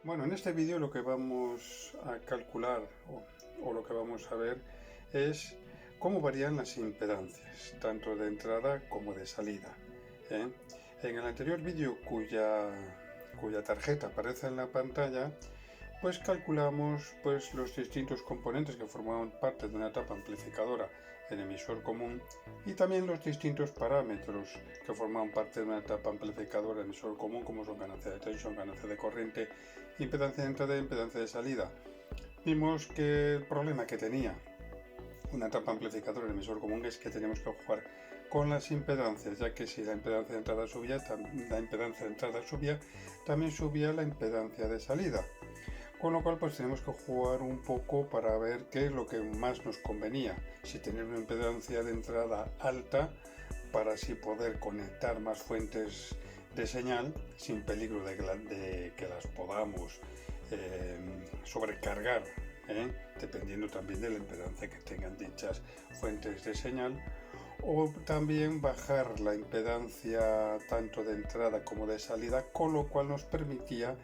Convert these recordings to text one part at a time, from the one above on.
Bueno, en este vídeo lo que vamos a calcular o lo que vamos a ver es cómo varían las impedancias, tanto de entrada como de salida. ¿eh? En el anterior vídeo cuya tarjeta aparece en la pantalla, pues calculamos los distintos componentes que formaban parte de una etapa amplificadora en emisor común y también los distintos parámetros que formaban parte de una etapa amplificadora en emisor común, como son ganancia de tensión, ganancia de corriente, impedancia de entrada y impedancia de salida. Vimos que el problema que tenía una etapa amplificadora en emisor común es que teníamos que jugar con las impedancias, ya que si la impedancia de entrada subía, también subía la impedancia de salida. Con lo cual pues tenemos que jugar un poco para ver qué es lo que más nos convenía. Si tener una impedancia de entrada alta para así poder conectar más fuentes de señal sin peligro de que las podamos sobrecargar, dependiendo también de la impedancia que tengan dichas fuentes de señal, o también bajar la impedancia tanto de entrada como de salida, con lo cual nos permitía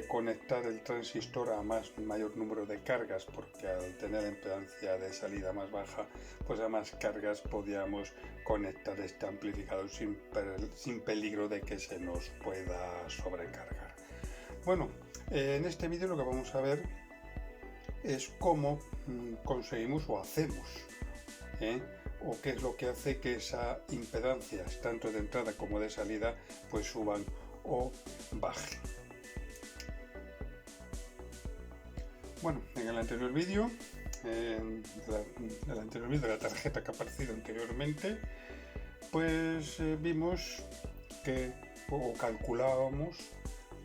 conectar el transistor a mayor número de cargas, porque al tener la impedancia de salida más baja, pues a más cargas podíamos conectar este amplificador sin peligro de que se nos pueda sobrecargar. Bueno, en este vídeo lo que vamos a ver es cómo conseguimos o hacemos o qué es lo que hace que esas impedancias tanto de entrada como de salida pues suban o bajen. Bueno, en el anterior vídeo de la tarjeta que ha aparecido anteriormente, pues vimos que o calculábamos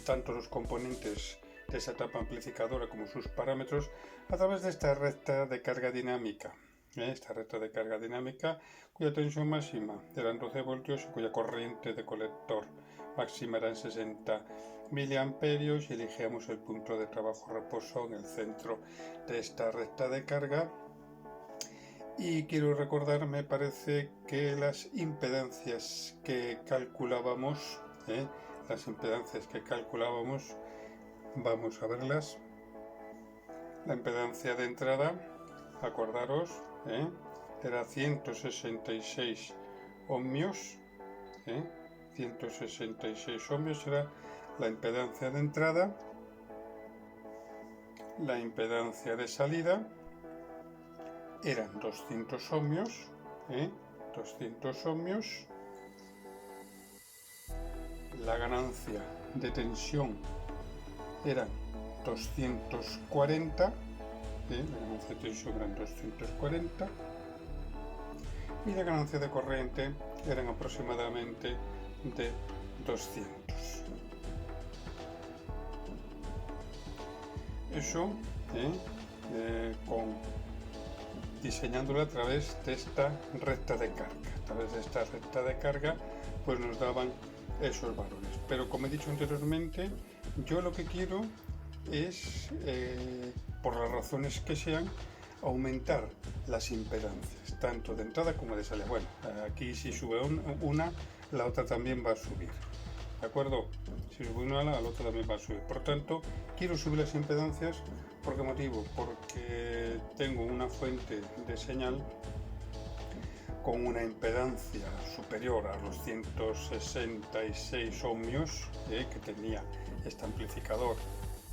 tanto los componentes de esa etapa amplificadora como sus parámetros a través de esta recta de carga dinámica. Esta recta de carga dinámica cuya tensión máxima eran 12 voltios y cuya corriente de colector máxima eran 60 miliamperios, y elegíamos el punto de trabajo reposo en el centro de esta recta de carga. Y quiero recordar, me parece que las impedancias que calculábamos, vamos a verlas. La impedancia de entrada, acordaros, era 166 ohmios. 166 ohmios era la impedancia de entrada. La impedancia de salida eran 200 ohmios. 200 ohmios. La ganancia de tensión eran 240. La ganancia de tensión eran 240 y la ganancia de corriente eran aproximadamente de 200. Eso diseñándolo a través de esta recta de carga. A través de esta recta de carga pues nos daban esos valores. Pero como he dicho anteriormente, yo lo que quiero es, por las razones que sean, aumentar las impedancias, tanto de entrada como de salida. Bueno, aquí si sube una, la otra también va a subir. ¿De acuerdo? Si sube una, la otra también va a subir. Por tanto, quiero subir las impedancias. ¿Por qué motivo? Porque tengo una fuente de señal con una impedancia superior a los 166 ohmios que tenía este amplificador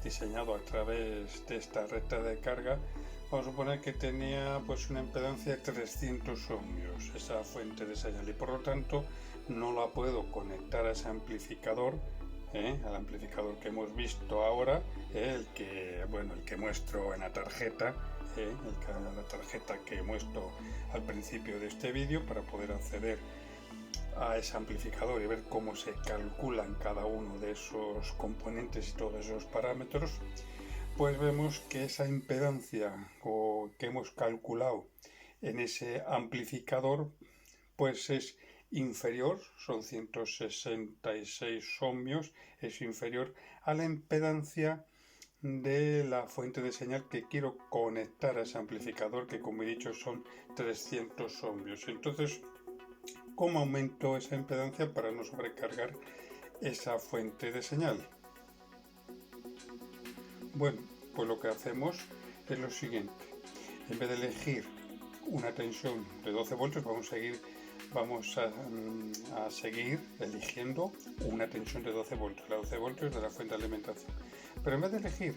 diseñado a través de esta recta de carga. Vamos a suponer que tenía pues una impedancia de 300 ohmios esa fuente de señal, y por lo tanto no la puedo conectar a ese amplificador, al amplificador que hemos visto ahora, el que muestro en la tarjeta, la tarjeta que muestro al principio de este vídeo, para poder acceder a ese amplificador y ver cómo se calculan cada uno de esos componentes y todos esos parámetros. Pues vemos que esa impedancia que hemos calculado en ese amplificador pues es inferior, son 166 ohmios, es inferior a la impedancia de la fuente de señal que quiero conectar a ese amplificador, que como he dicho son 300 ohmios. Entonces, ¿cómo aumento esa impedancia para no sobrecargar esa fuente de señal? Bueno, pues lo que hacemos es lo siguiente. En vez de elegir una tensión de 12 voltios, vamos a seguir eligiendo una tensión de 12 voltios, la 12 voltios de la fuente de alimentación. Pero en vez de elegir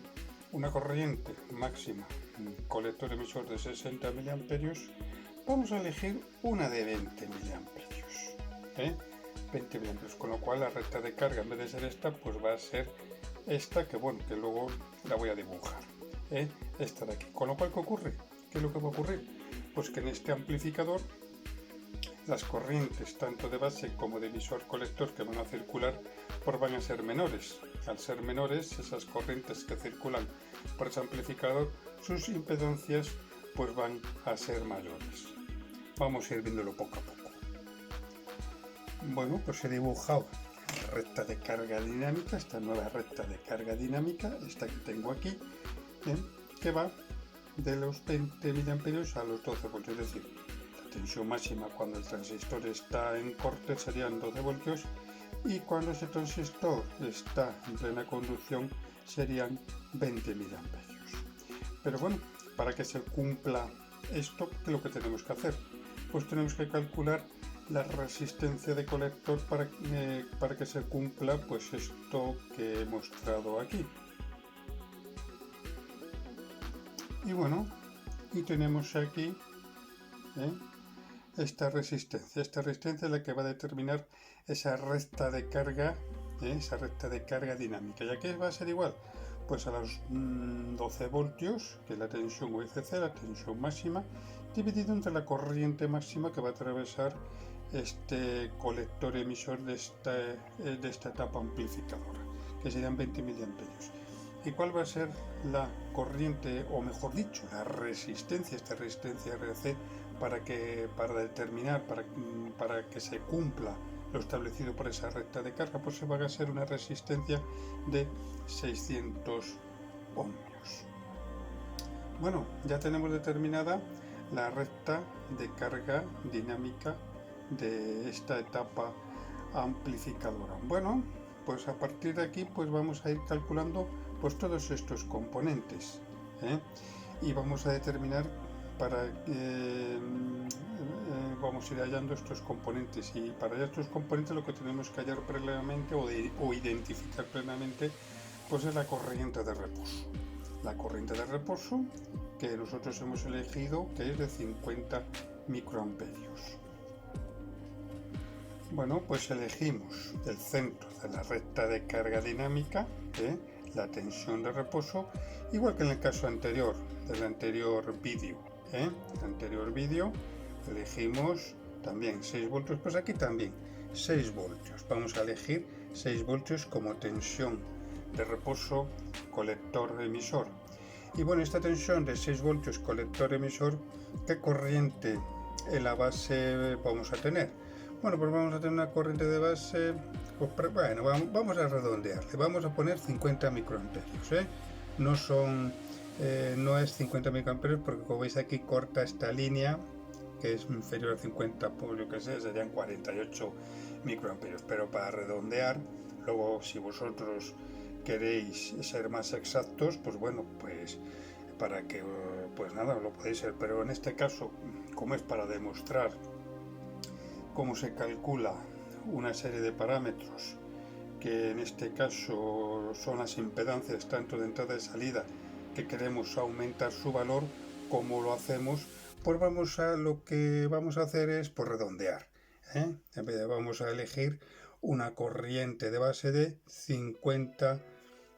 una corriente máxima, colector emisor de 60 miliamperios, vamos a elegir una de 20 miliamperios. 20 miliamperios, con lo cual la recta de carga, en vez de ser esta, pues va a ser esta, que bueno, que luego la voy a dibujar. Esta de aquí. Con lo cual, ¿qué ocurre? ¿Qué es lo que va a ocurrir? Pues que en este amplificador las corrientes tanto de base como de emisor colector que van a circular pues van a ser menores. Al ser menores, esas corrientes que circulan por ese amplificador, sus impedancias pues van a ser mayores. Vamos a ir viéndolo poco a poco. Bueno, pues he dibujado la recta de carga dinámica, esta nueva recta de carga dinámica, esta que tengo aquí, que va de los 20 miliamperios a los 12 voltios, es decir, la tensión máxima cuando el transistor está en corte serían 12 voltios y cuando ese transistor está en plena conducción serían 20 miliamperios. Pero bueno, para que se cumpla esto, ¿qué es lo que tenemos que hacer? Pues tenemos que calcular la resistencia de colector para que se cumpla pues esto que he mostrado aquí. Y bueno, y tenemos aquí esta resistencia es la que va a determinar esa recta de carga dinámica. ¿Y a qué va a ser igual? Pues a los 12 voltios, que es la tensión VCC, la tensión máxima, dividido entre la corriente máxima que va a atravesar este colector emisor de esta etapa amplificadora, que serían 20 miliamperios. ¿Y cuál va a ser la corriente, o mejor dicho, la resistencia, esta resistencia RC, para determinar, para que se cumpla lo establecido por esa recta de carga? Pues se va a ser una resistencia de 600 ohmios. Bueno, ya tenemos determinada la recta de carga dinámica de esta etapa amplificadora. Bueno, pues a partir de aquí pues vamos a ir calculando pues todos estos componentes y vamos a determinar vamos a ir hallando estos componentes, y para hallar estos componentes lo que tenemos que hallar previamente o identificar plenamente pues es la corriente de reposo. La corriente de reposo que nosotros hemos elegido, que es de 50 microamperios. Bueno, pues elegimos el centro de la recta de carga dinámica, la tensión de reposo, igual que en el caso anterior, del anterior vídeo. El anterior vídeo elegimos también 6 voltios, pues aquí también 6 voltios. Vamos a elegir 6 voltios como tensión de reposo colector emisor. Y bueno, esta tensión de 6 voltios colector emisor, ¿qué corriente en la base vamos a tener? Bueno, pues vamos a tener una corriente de base, pues, bueno, vamos a redondearle, vamos a poner 50 microamperios, no es 50 microamperios porque como veis aquí corta esta línea que es inferior a 50, pues yo que sé, serían 48 microamperios, pero para redondear, luego si vosotros queréis ser más exactos, pues bueno, pues para que, pues nada, lo podéis ser, pero en este caso, como es para demostrar cómo se calcula una serie de parámetros que en este caso son las impedancias tanto de entrada y salida, que queremos aumentar su valor, ¿cómo lo hacemos? Pues lo que vamos a hacer es por redondear, En vez de vamos a elegir una corriente de base de 50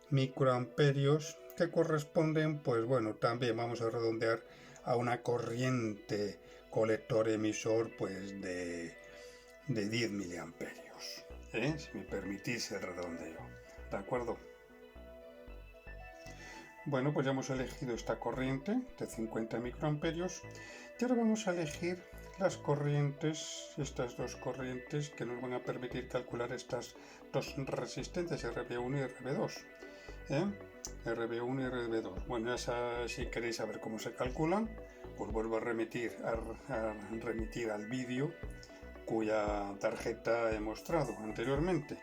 microamperios que corresponden, pues bueno, también vamos a redondear a una corriente colector emisor pues de 10 miliamperios, si me permitís el redondeo, ¿de acuerdo? Bueno, pues ya hemos elegido esta corriente de 50 microamperios y ahora vamos a elegir las corrientes, estas dos corrientes que nos van a permitir calcular estas dos resistencias, RB1 y RB2. RB1 y RB2. Bueno, si queréis saber cómo se calculan, pues vuelvo a remitir al vídeo cuya tarjeta he mostrado anteriormente.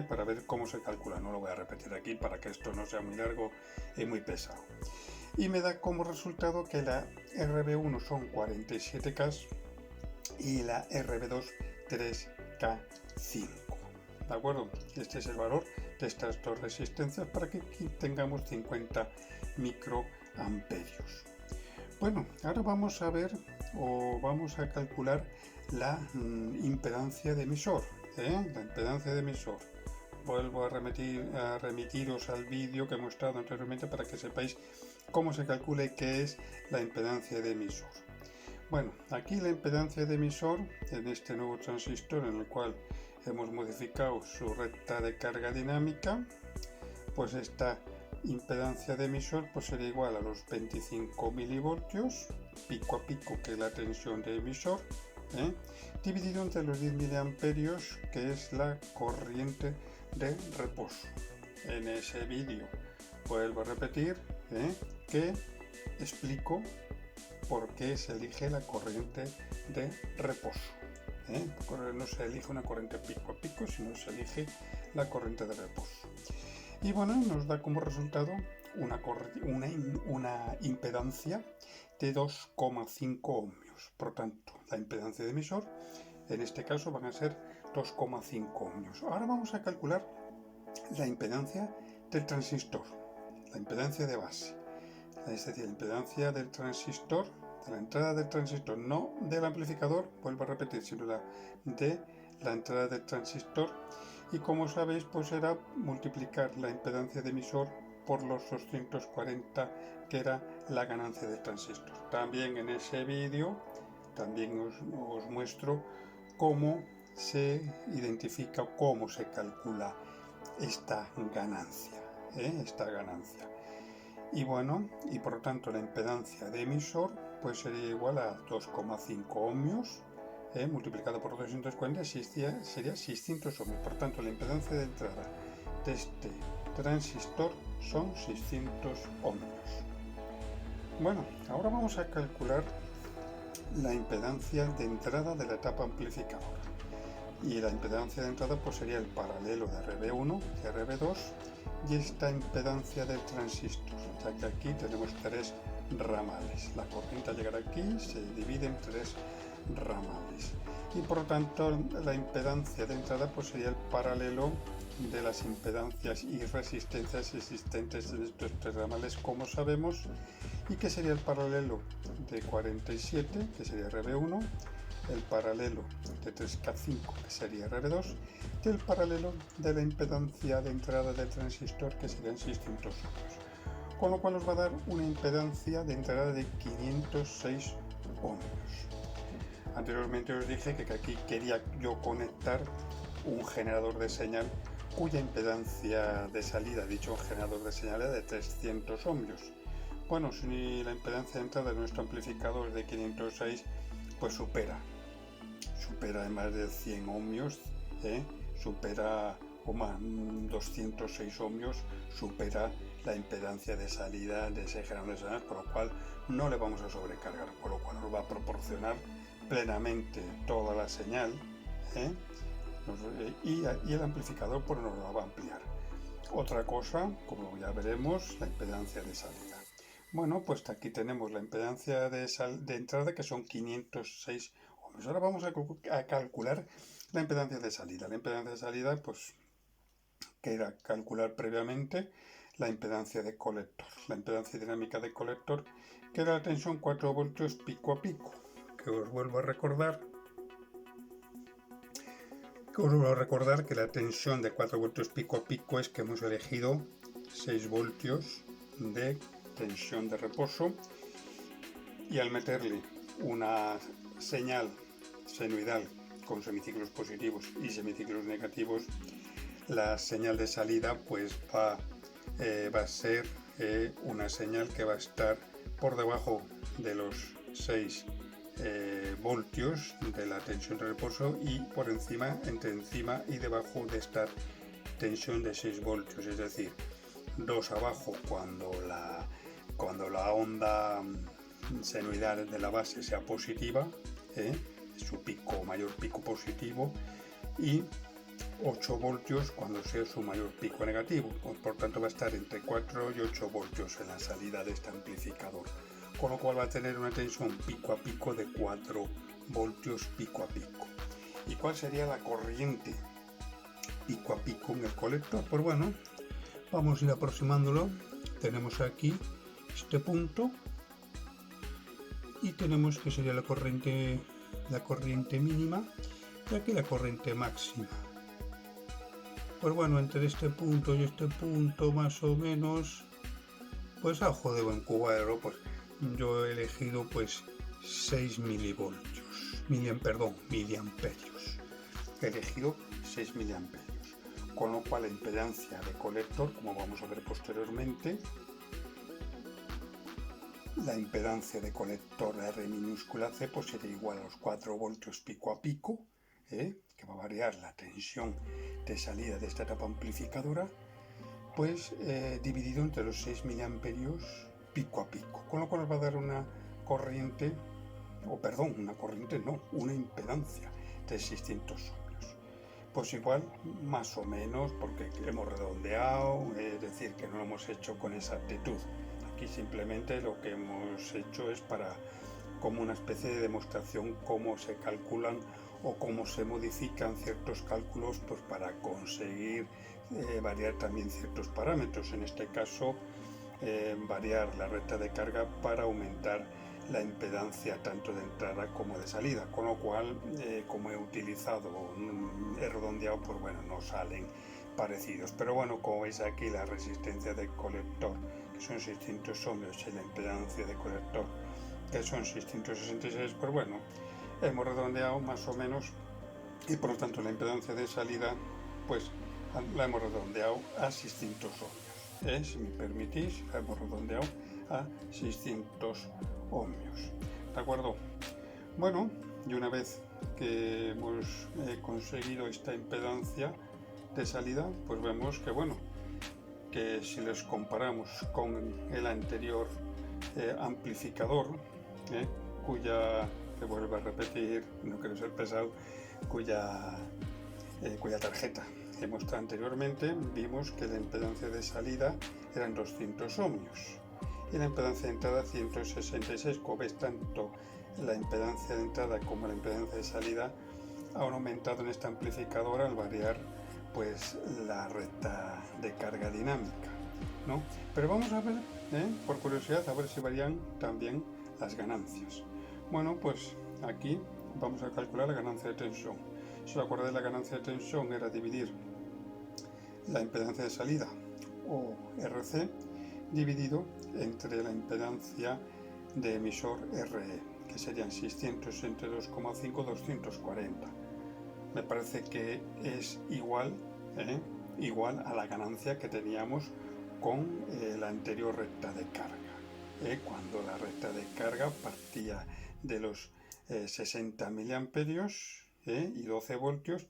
para ver cómo se calcula. No lo voy a repetir aquí para que esto no sea muy largo y muy pesado. Y me da como resultado que la RB1 son 47K y la RB2 3K5. ¿De acuerdo? Este es el valor de estas dos resistencias para que aquí tengamos 50 microamperios. Bueno, ahora vamos a ver o vamos a calcular la impedancia de emisor. La impedancia de emisor. Vuelvo a remitiros al vídeo que he mostrado anteriormente para que sepáis cómo se calcula y qué es la impedancia de emisor. Bueno, aquí la impedancia de emisor en este nuevo transistor en el cual hemos modificado su recta de carga dinámica, pues esta impedancia de emisor pues sería igual a los 25 milivoltios pico a pico, que es la tensión de emisor, dividido entre los 10 miliamperios, que es la corriente de reposo. En ese vídeo vuelvo a repetir que explico por qué se elige la corriente de reposo. No se elige una corriente pico a pico, sino se elige la corriente de reposo. Y bueno, nos da como resultado una impedancia de 2,5 ohmios. Por tanto, la impedancia de emisor, en este caso, van a ser 2,5 ohmios. Ahora vamos a calcular la impedancia del transistor, la impedancia de base. Es decir, la impedancia del transistor, de la entrada del transistor, no del amplificador, vuelvo a repetir, sino de la entrada del transistor. Y como sabéis, pues será multiplicar la impedancia de emisor por los 240, que era la ganancia del transistor. También en ese vídeo, también os muestro cómo se identifica o cómo se calcula esta ganancia. Y bueno, y por lo tanto la impedancia de emisor pues sería igual a 2,5 ohmios multiplicado por 240 sería 600 ohmios. Por tanto, la impedancia de entrada de este transistor son 600 ohmios. Bueno, ahora vamos a calcular la impedancia de entrada de la etapa amplificadora. Y la impedancia de entrada pues sería el paralelo de RB1 y RB2 y esta impedancia del transistor, ya que aquí tenemos 3 ramales. La corriente al llegar aquí se divide en 3 ramales y por lo tanto la impedancia de entrada pues sería el paralelo de las impedancias y resistencias existentes en estos 3 ramales, como sabemos, y que sería el paralelo de 47, que sería RB1, el paralelo de 3K5, que sería RB2, y el paralelo de la impedancia de entrada del transistor, que serían 600 ohmios, con lo cual nos va a dar una impedancia de entrada de 506 ohmios. Anteriormente os dije que aquí quería yo conectar un generador de señal cuya impedancia de salida, dicho generador de señal, era de 300 ohmios. Bueno, si la impedancia de entrada de nuestro amplificador es de 506, pues supera en más de 100 ohmios, supera, 206 ohmios, supera la impedancia de salida de ese generador de señal, por lo cual no le vamos a sobrecargar, por lo cual nos va a proporcionar plenamente toda la señal, y el amplificador pues nos la va a ampliar. Otra cosa, como ya veremos, la impedancia de salida. Bueno, pues aquí tenemos la impedancia de entrada, que son 506 ohmios. Ahora vamos a calcular la impedancia de salida. La impedancia de salida, pues, que era calcular previamente la impedancia de colector, la impedancia dinámica de colector, que era la tensión 4 voltios pico a pico, que os vuelvo a recordar que la tensión de 4 voltios pico a pico es que hemos elegido 6 voltios de tensión de reposo, y al meterle una señal senoidal con semiciclos positivos y semiciclos negativos, la señal de salida pues va a ser una señal que va a estar por debajo de los 6 voltios de la tensión de reposo y por encima, entre encima y debajo de esta tensión de 6 voltios, es decir, 2 abajo cuando la onda senoidal de la base sea positiva, su mayor pico positivo, y 8 voltios cuando sea su mayor pico negativo, por tanto va a estar entre 4 y 8 voltios en la salida de este amplificador, con lo cual va a tener una tensión pico a pico de 4 voltios pico a pico. ¿Y cuál sería la corriente pico a pico en el colector? Pues bueno, vamos a ir aproximándolo. Tenemos aquí este punto y tenemos que sería la corriente mínima y aquí la corriente máxima. Pues bueno, entre este punto y este punto más o menos, pues a ojo de buen cubero, pues yo he elegido pues 6 miliamperios. He elegido 6 miliamperios, con lo cual la impedancia de colector, como vamos a ver posteriormente, la impedancia de colector R minúscula C pues será igual a los 4 voltios pico a pico, que va a variar la tensión de salida de esta etapa amplificadora, pues dividido entre los 6 miliamperios pico a pico, con lo cual va a dar una impedancia de 600 ohmios. Pues igual, más o menos, porque hemos redondeado, es decir, que no lo hemos hecho con exactitud. Aquí simplemente lo que hemos hecho es como una especie de demostración cómo se calculan o cómo se modifican ciertos cálculos pues para conseguir variar también ciertos parámetros. En este caso, variar la recta de carga para aumentar la impedancia tanto de entrada como de salida, con lo cual como he utilizado he redondeado, pues bueno, no salen parecidos, pero bueno, como veis aquí la resistencia del colector, que son 600 ohmios, y la impedancia de colector, que son 666, pues bueno, hemos redondeado más o menos, y por lo tanto la impedancia de salida pues la hemos redondeado a 600 ohmios, si me permitís, la hemos redondeado a 600 ohmios, ¿de acuerdo? Bueno, y una vez que hemos conseguido esta impedancia de salida, pues vemos que bueno, que si les comparamos con el anterior amplificador, que vuelvo a repetir, no quiero ser pesado, cuya tarjeta he mostrado anteriormente, vimos que la impedancia de salida eran 200 ohmios y la impedancia de entrada 166. Como veis, tanto la impedancia de entrada como la impedancia de salida han aumentado en este amplificador al variar pues la recta de carga dinámica, ¿no? Pero vamos a ver, por curiosidad, a ver si varían también las ganancias. Bueno, pues aquí vamos a calcular la ganancia de tensión. Si os acordáis, la ganancia de tensión era dividir la impedancia de salida, o RC, dividido entre la impedancia de emisor RE, que serían 600 entre 2,5, 240. Me parece que es igual a la ganancia que teníamos con la anterior recta de carga. Cuando la recta de carga partía de los 60 miliamperios y 12 voltios,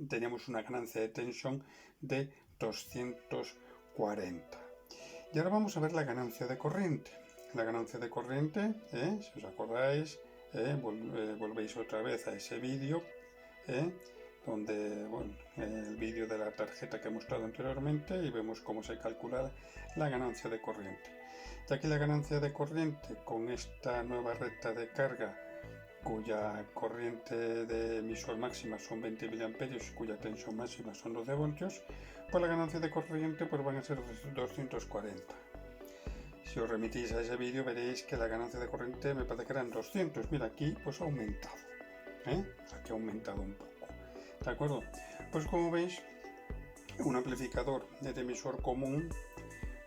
teníamos una ganancia de tensión de 240. Y ahora vamos a ver la ganancia de corriente. La ganancia de corriente, si os acordáis, volvéis otra vez a ese vídeo, donde, bueno, el vídeo de la tarjeta que he mostrado anteriormente, y vemos cómo se calcula la ganancia de corriente. Y aquí la ganancia de corriente con esta nueva recta de carga, cuya corriente de emisor máxima son 20 miliamperios y cuya tensión máxima son 12 voltios, pues la ganancia de corriente pues van a ser 240. Si os remitís a ese vídeo veréis que la ganancia de corriente me parece que eran 200. Mira, aquí pues ha aumentado, aquí ha aumentado un poco, ¿de acuerdo? Pues como veis, un amplificador de emisor común,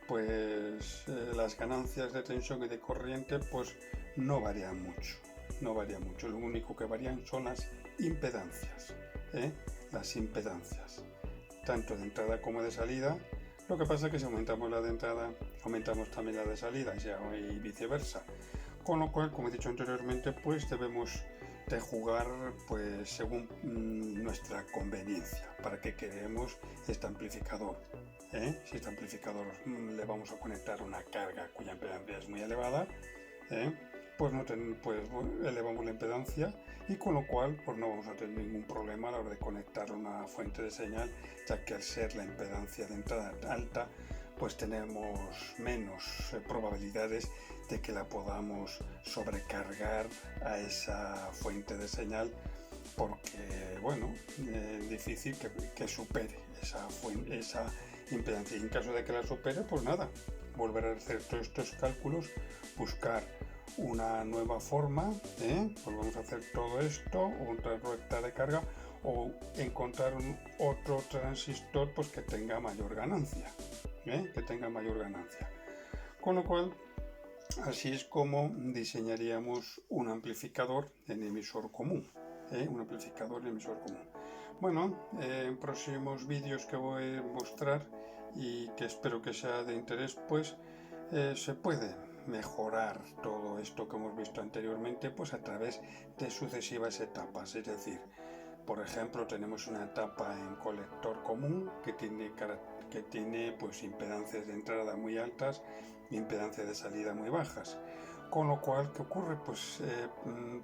pues las ganancias de tensión y de corriente pues no varían mucho. Lo único que varían son las impedancias, tanto de entrada como de salida. Lo que pasa es que si aumentamos la de entrada, aumentamos también la de salida, y viceversa. Con lo cual, como he dicho anteriormente, pues debemos de jugar pues según nuestra conveniencia, para que queremos este amplificador. Si este amplificador le vamos a conectar una carga cuya impedancia es muy elevada, pues, elevamos la impedancia y con lo cual pues no vamos a tener ningún problema a la hora de conectar una fuente de señal, ya que al ser la impedancia de entrada alta, pues tenemos menos probabilidades de que la podamos sobrecargar a esa fuente de señal, porque bueno, es difícil que supere esa impedancia. Y en caso de que la supere, pues nada, volver a hacer todos estos cálculos, buscar una nueva forma, volvemos a hacer todo esto, otra recta de carga, o encontrar otro transistor pues que tenga mayor ganancia, con lo cual así es como diseñaríamos un amplificador en emisor común. Bueno, en próximos vídeos que voy a mostrar y que espero que sea de interés, pues se puede mejorar todo esto que hemos visto anteriormente, pues a través de sucesivas etapas. Es decir, por ejemplo, tenemos una etapa en colector común que tiene pues impedancias de entrada muy altas y impedancias de salida muy bajas. Con lo cual, ¿qué ocurre? Pues,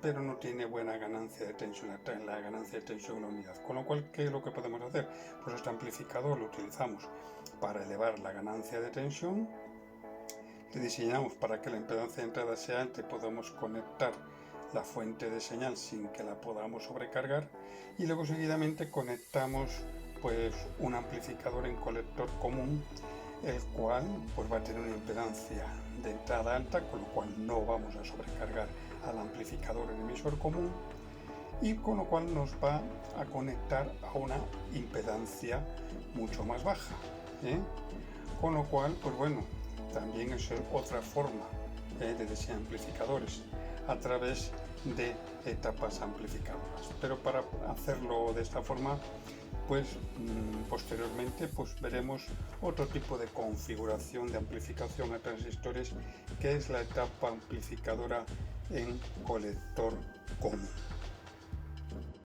pero no tiene buena ganancia de tensión, la ganancia de tensión en la unidad. Con lo cual, ¿qué es lo que podemos hacer? Pues este amplificador lo utilizamos para elevar la ganancia de tensión. Le diseñamos para que la impedancia de entrada sea alta y podamos conectar la fuente de señal sin que la podamos sobrecargar, y luego seguidamente conectamos pues un amplificador en colector común, el cual pues va a tener una impedancia de entrada alta, con lo cual no vamos a sobrecargar al amplificador en emisor común, y con lo cual nos va a conectar a una impedancia mucho más baja, con lo cual pues bueno, también es otra forma de diseñar amplificadores a través de etapas amplificadoras. Pero para hacerlo de esta forma, pues posteriormente pues veremos otro tipo de configuración de amplificación a transistores, que es la etapa amplificadora en colector común.